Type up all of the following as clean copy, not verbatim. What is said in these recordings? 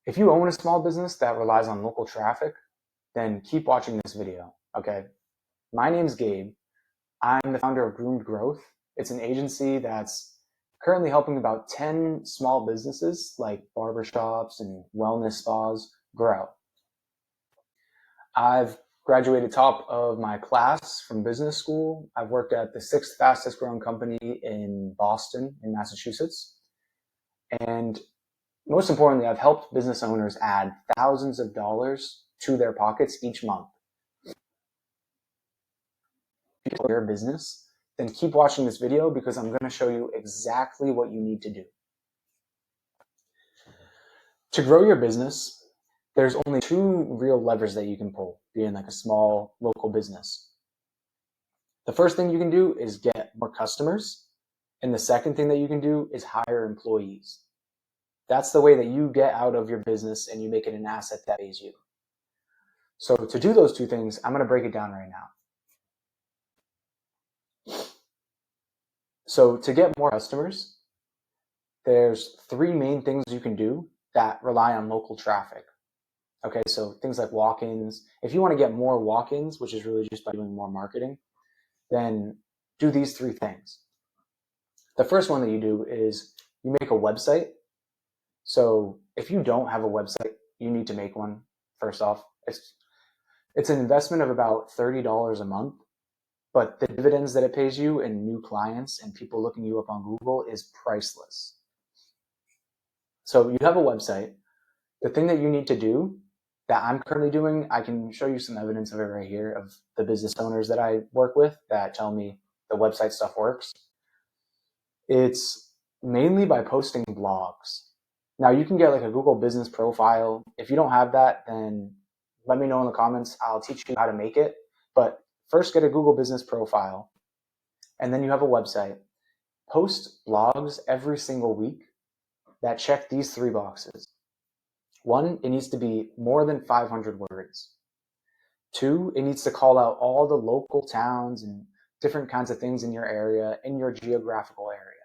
If you own a small business that relies on local traffic, then keep watching this video, okay? My name's Gabe. I'm the founder of Groomed Growth. It's an agency that's currently helping about 10 small businesses like barbershops and wellness spas grow. I've graduated top of my class from business school. I've worked at the 6th fastest growing company in Boston, in Massachusetts. And most importantly, I've helped business owners add thousands of dollars to their pockets each month. If you your business, then keep watching this video because I'm going to show you exactly what you need to do. To grow your business, there's only two real levers that you can pull, being like a small local business. The first thing you can do is get more customers, and the second thing that you can do is hire employees. That's the way that you get out of your business and you make it an asset that pays you. So to do those two things, I'm going to break it down right now. So to get more customers, there's three main things you can do that rely on local traffic. Okay, so things like walk-ins. If you want to get more walk-ins, which is really just by doing more marketing, then do these three things. The first one that you do is you make a website. So if you don't have a website, you need to make one, first off. It's an investment of about $30 a month, but the dividends that it pays you in new clients and people looking you up on Google is priceless. So you have a website. The thing that you need to do that I'm currently doing, I can show you some evidence of it right here of the business owners that I work with that tell me the website stuff works. It's mainly by posting blogs. Now you can get like a Google business profile. If you don't have that, then let me know in the comments. I'll teach you how to make it. But first get a Google business profile, and then you have a website. Post blogs every single week that check these three boxes. One, it needs to be more than 500 words. Two, it needs to call out all the local towns and different kinds of things in your area, in your geographical area.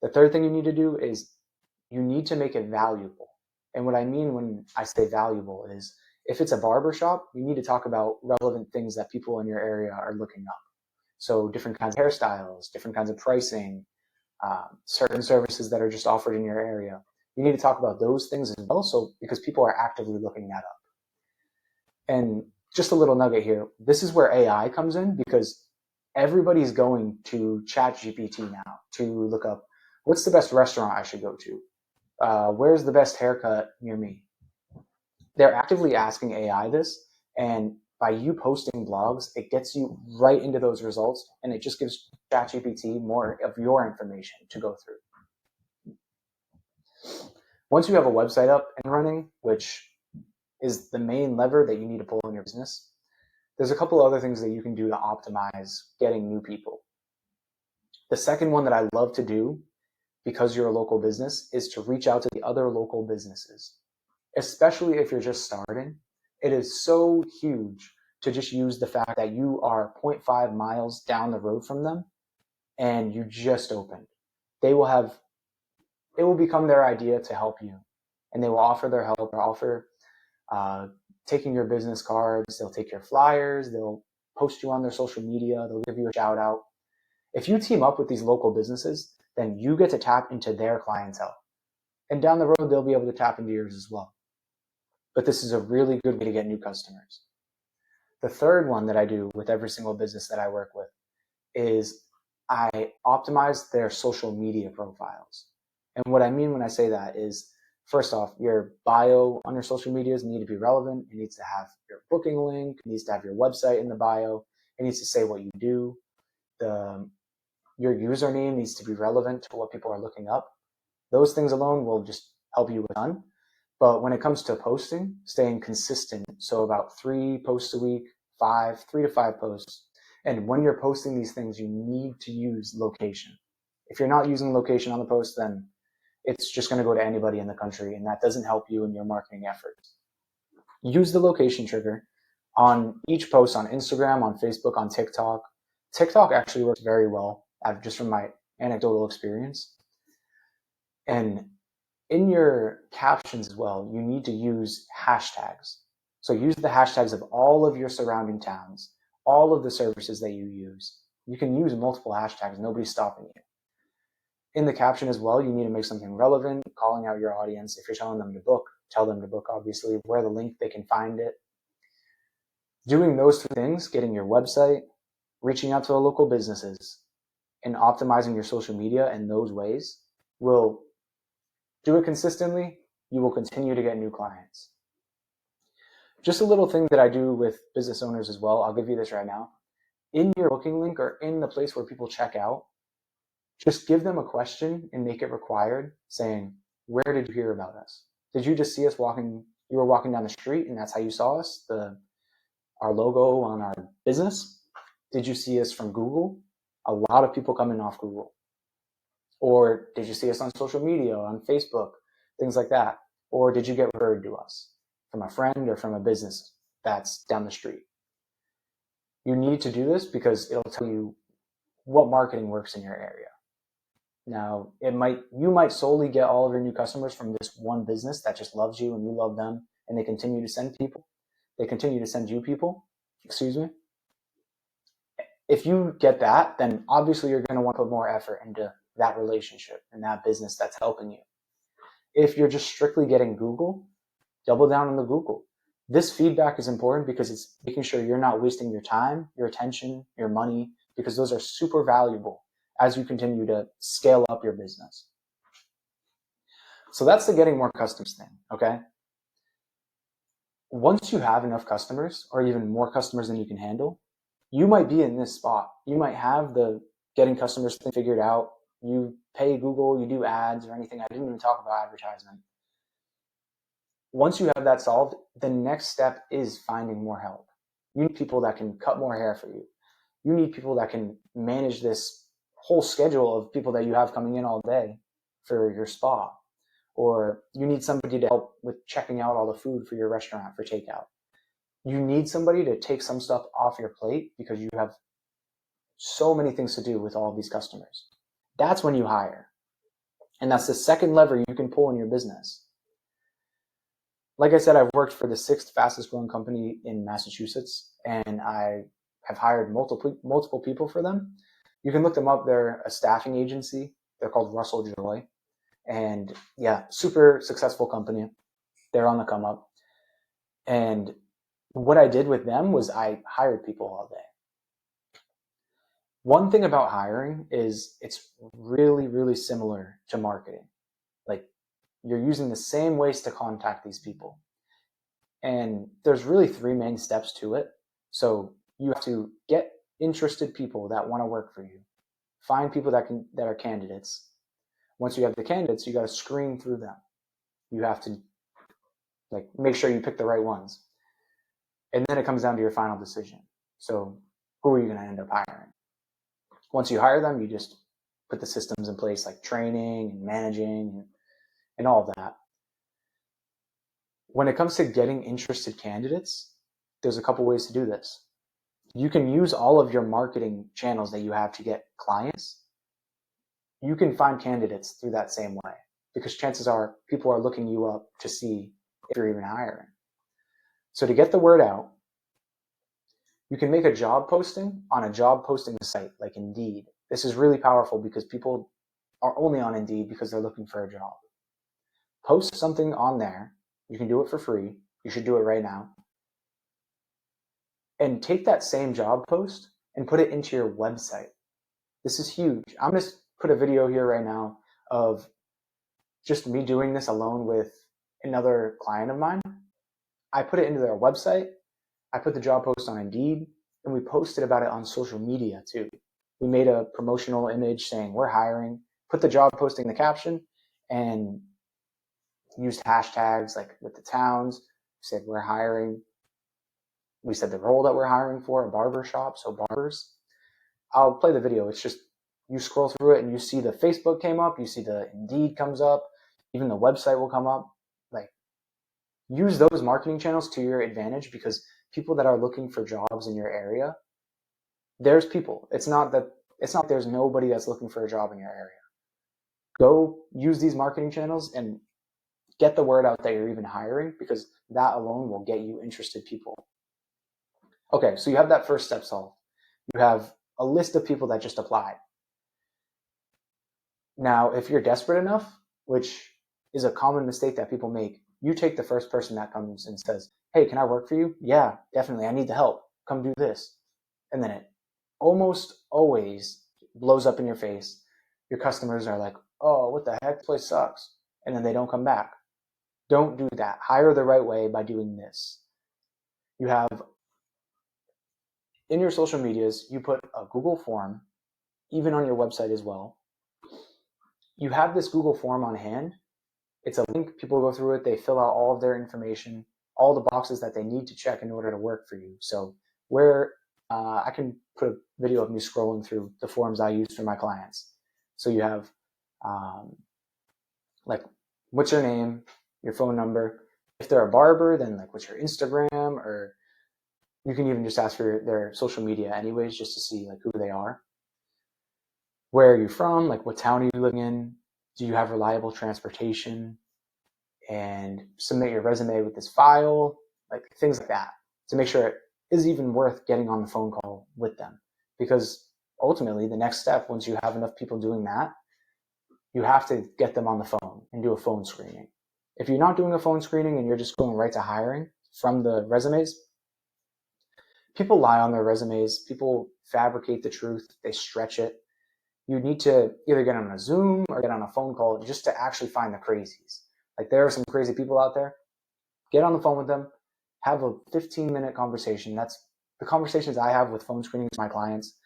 The third thing you need to do is you need to make it valuable. And what I mean when I say valuable is if it's a barbershop, you need to talk about relevant things that people in your area are looking up. So different kinds of hairstyles, different kinds of pricing, certain services that are just offered in your area. You need to talk about those things as well, so because people are actively looking that up. And just a little nugget here, this is where AI comes in because everybody's going to ChatGPT now to look up what's the best restaurant I should go to? Where's the best haircut near me? They're actively asking AI this, and by you posting blogs, it gets you right into those results, and it just gives ChatGPT more of your information to go through. Once you have a website up and running, which is the main lever that you need to pull in your business, there's a couple other things that you can do to optimize getting new people. The second one that I love to do, because you're a local business, is to reach out to the other local businesses. Especially if you're just starting, it is so huge to just use the fact that you are 0.5 miles down the road from them and you just opened. It will become their idea to help you, and they will offer their help or offer taking your business cards. They'll take your flyers. They'll post you on their social media. They'll give you a shout out. If you team up with these local businesses, then you get to tap into their clientele. And down the road, they'll be able to tap into yours as well. But this is a really good way to get new customers. The third one that I do with every single business that I work with is I optimize their social media profiles. And what I mean when I say that is, first off, your bio on your social medias need to be relevant. It needs to have your booking link. It needs to have your website in the bio. It needs to say what you do. Your username needs to be relevant to what people are looking up. Those things alone will just help you a ton. But when it comes to posting, staying consistent, so about 3 posts a week, 3 to 5 posts. And when you're posting these things, you need to use location. If you're not using location on the post, then it's just going to go to anybody in the country, and that doesn't help you in your marketing efforts. Use the location trigger on each post on Instagram, on Facebook, on TikTok. TikTok actually works very well, just from my anecdotal experience. And In your captions as well, you need to use hashtags. So use the hashtags of all of your surrounding towns, all of the services that you use. You can use multiple hashtags, nobody's stopping you. In the caption as well, you need to make something relevant, calling out your audience. If you're telling them to book, tell them to book, obviously, where the link, they can find it. Doing those three things, getting your website, reaching out to the local businesses, and optimizing your social media in those ways will do it consistently. You will continue to get new clients. Just a little thing that I do with business owners as well. I'll give you this right now. In your booking link or in the place where people check out, just give them a question and make it required saying, where did you hear about us? Did you just see us walking? You were walking down the street and that's how you saw us, our logo on our business? Did you see us from Google? A lot of people come in off Google. Or did you see us on social media, on Facebook, things like that? Or did you get referred to us from a friend or from a business that's down the street? You need to do this because it'll tell you what marketing works in your area. Now, you might solely get all of your new customers from this one business that just loves you and you love them, and they continue to send people. They continue to send you people. Excuse me. If you get that, then obviously you're going to want to put more effort into that relationship and that business that's helping you. If you're just strictly getting Google, double down on the Google. This feedback is important because it's making sure you're not wasting your time, your attention, your money, because those are super valuable as you continue to scale up your business. So that's the getting more customers thing, okay? Once you have enough customers, or even more customers than you can handle, you might be in this spot. You might have the getting customers thing figured out. You pay Google, you do ads or anything. I didn't even talk about advertisement. Once you have that solved, the next step is finding more help. You need people that can cut more hair for you. You need people that can manage this whole schedule of people that you have coming in all day for your spa. Or you need somebody to help with checking out all the food for your restaurant for takeout. You need somebody to take some stuff off your plate because you have so many things to do with all of these customers. That's when you hire. And that's the second lever you can pull in your business. Like I said, I've worked for the 6th fastest growing company in Massachusetts, and I have hired multiple people for them. You can look them up. They're a staffing agency. They're called Russell Joy. And yeah, super successful company. They're on the come up. And what I did with them was I hired people all day. One thing about hiring is it's really, really similar to marketing. Like, you're using the same ways to contact these people. And there's really 3 main steps to it. So you have to get interested people that want to work for you. Find people that are candidates. Once you have the candidates, you got to screen through them. You have to make sure you pick the right ones. And then it comes down to your final decision. So who are you going to end up hiring? Once you hire them, you just put the systems in place like training and managing and all of that. When it comes to getting interested candidates, there's a couple ways to do this. You can use all of your marketing channels that you have to get clients. You can find candidates through that same way because chances are people are looking you up to see if you're even hiring. So to get the word out, you can make a job posting on a job posting site like Indeed. This is really powerful because people are only on Indeed because they're looking for a job. Post something on there. You can do it for free. You should do it right now. And take that same job post and put it into your website. This is huge. I'm going to put a video here right now of just me doing this alone with another client of mine. I put it into their website. I put the job post on Indeed, and we posted about it on social media too. We made a promotional image saying we're hiring, put the job posting in the caption, and used hashtags like with the towns, said we're hiring. We said the role that we're hiring for, a barber shop, so barbers. I'll play the video. It's just, you scroll through it and you see the Facebook came up, you see the Indeed comes up, even the website will come up. Use those marketing channels to your advantage because people that are looking for jobs in your area, there's people. It's not there's nobody that's looking for a job in your area. Go use these marketing channels and get the word out that you're even hiring, because that alone will get you interested people. Okay, so you have that first step solved. You have a list of people that just applied. Now, if you're desperate enough, which is a common mistake that people make, you take the first person that comes and says, hey, can I work for you? Yeah, definitely. I need the help. Come do this. And then it almost always blows up in your face. Your customers are like, oh, what the heck? This place sucks. And then they don't come back. Don't do that. Hire the right way by doing this. You have, in your social medias, you put a Google form, even on your website as well. You have this Google form on hand. It's a link. People go through it. They fill out all of their information, all the boxes that they need to check in order to work for you. So where I can put a video of me scrolling through the forms I use for my clients. So you have like, what's your name, your phone number. If they're a barber, then like, what's your Instagram, or you can even just ask for their social media anyways, just to see like who they are. Where are you from? Like, what town are you living in? Do you have reliable transportation? And submit your resume with this file, like things like that, to make sure it is even worth getting on the phone call with them. Because ultimately, the next step, once you have enough people doing that, you have to get them on the phone and do a phone screening. If you're not doing a phone screening and you're just going right to hiring from the resumes, people lie on their resumes. People fabricate the truth. They stretch it. You need to either get on a Zoom or get on a phone call just to actually find the crazies. Like, there are some crazy people out there. Get on the phone with them. Have a 15-minute conversation. That's the conversations I have with phone screenings with my clients.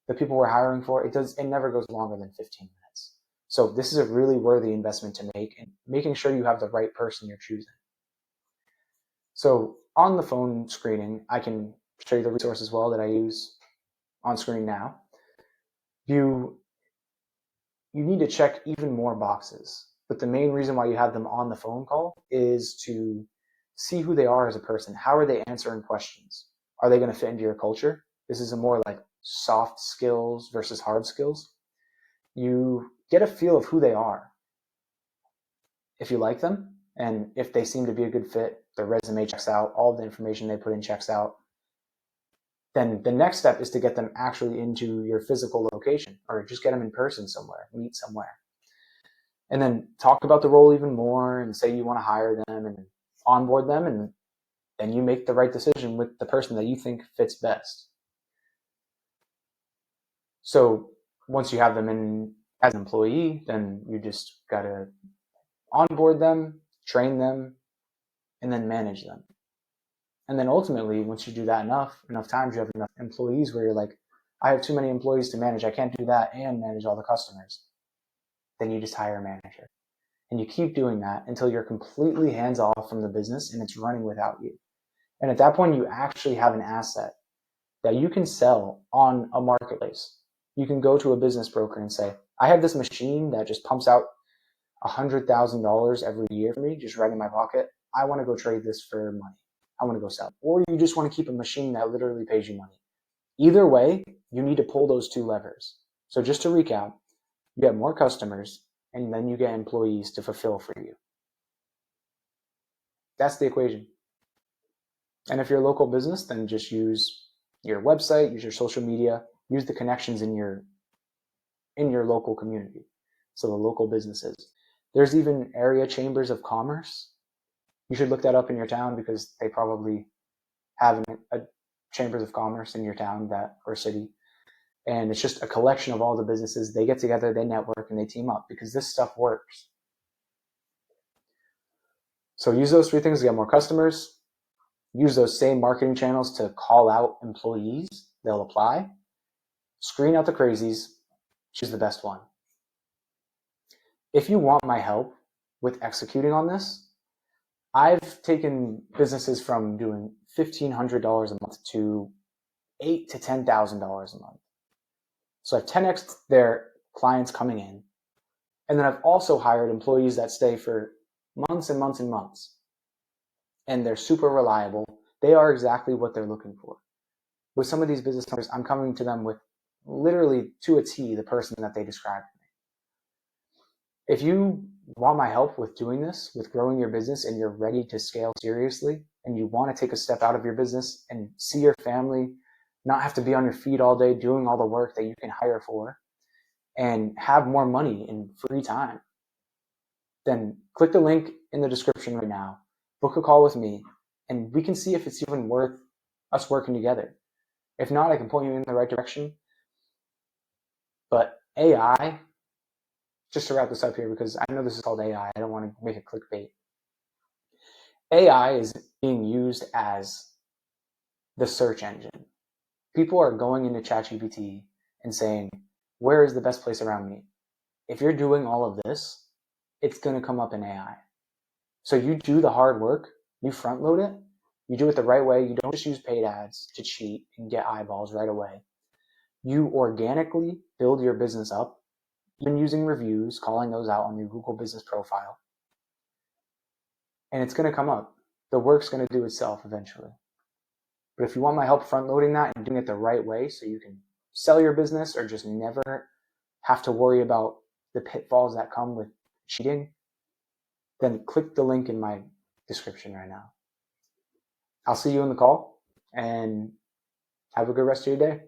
The people we're hiring for, it never goes longer than 15 minutes. So this is a really worthy investment to make, and making sure you have the right person you're choosing. So on the phone screening, I can show you the resource as well that I use on screen now. You need to check even more boxes. But the main reason why you have them on the phone call is to see who they are as a person. How are they answering questions? Are they going to fit into your culture? This is a more like soft skills versus hard skills. You get a feel of who they are. If you like them, and if they seem to be a good fit, their resume checks out, all the information they put in checks out, then the next step is to get them actually into your physical location, or just get them in person somewhere, meet somewhere. And then talk about the role even more, and say you want to hire them and onboard them, and then you make the right decision with the person that you think fits best. So once you have them in as an employee, then you just got to onboard them, train them, and then manage them. And then ultimately, once you do that enough times, you have enough employees where you're like, I have too many employees to manage. I can't do that and manage all the customers. Then you just hire a manager. And you keep doing that until you're completely hands off from the business and it's running without you. And at that point, you actually have an asset that you can sell on a marketplace. You can go to a business broker and say, I have this machine that just pumps out $100,000 every year for me, just right in my pocket. I want to go trade this for money. I want to go sell. Or you just want to keep a machine that literally pays you money. Either way, you need to pull those two levers. So just to recap, you get more customers, and then you get employees to fulfill for you. That's the equation. And if you're a local business, then just use your website, use your social media, use the connections in your local community. So the local businesses. There's even area chambers of commerce. You should look that up in your town, because they probably have a chambers of commerce in your town or city. And it's just a collection of all the businesses. They get together, they network, and they team up, because this stuff works. So use those three things to get more customers. Use those same marketing channels to call out employees. They'll apply. Screen out the crazies. Choose the best one. If you want my help with executing on this, I've taken businesses from doing $1,500 a month to $8,000 to $10,000 a month. So I've 10x their clients coming in. And then I've also hired employees that stay for months and months and months. And they're super reliable. They are exactly what they're looking for. With some of these business owners, I'm coming to them with literally to a T the person that they described to me. If you want my help with doing this, with growing your business, and you're ready to scale seriously, and you want to take a step out of your business and see your family not have to be on your feet all day doing all the work that you can hire for, and have more money in free time, then click the link in the description right now, book a call with me, and we can see if it's even worth us working together. If not, I can point you in the right direction. But AI, just to wrap this up here, because I know this is called AI, I don't want to make it clickbait. AI is being used as the search engine. People are going into ChatGPT and saying, where is the best place around me? If you're doing all of this, it's going to come up in AI. So you do the hard work, you front load it, you do it the right way. You don't just use paid ads to cheat and get eyeballs right away. You organically build your business up, even using reviews, calling those out on your Google business profile. And it's going to come up. The work's going to do itself eventually. But if you want my help front loading that and doing it the right way so you can sell your business or just never have to worry about the pitfalls that come with cheating, then click the link in my description right now. I'll see you in the call, and have a good rest of your day.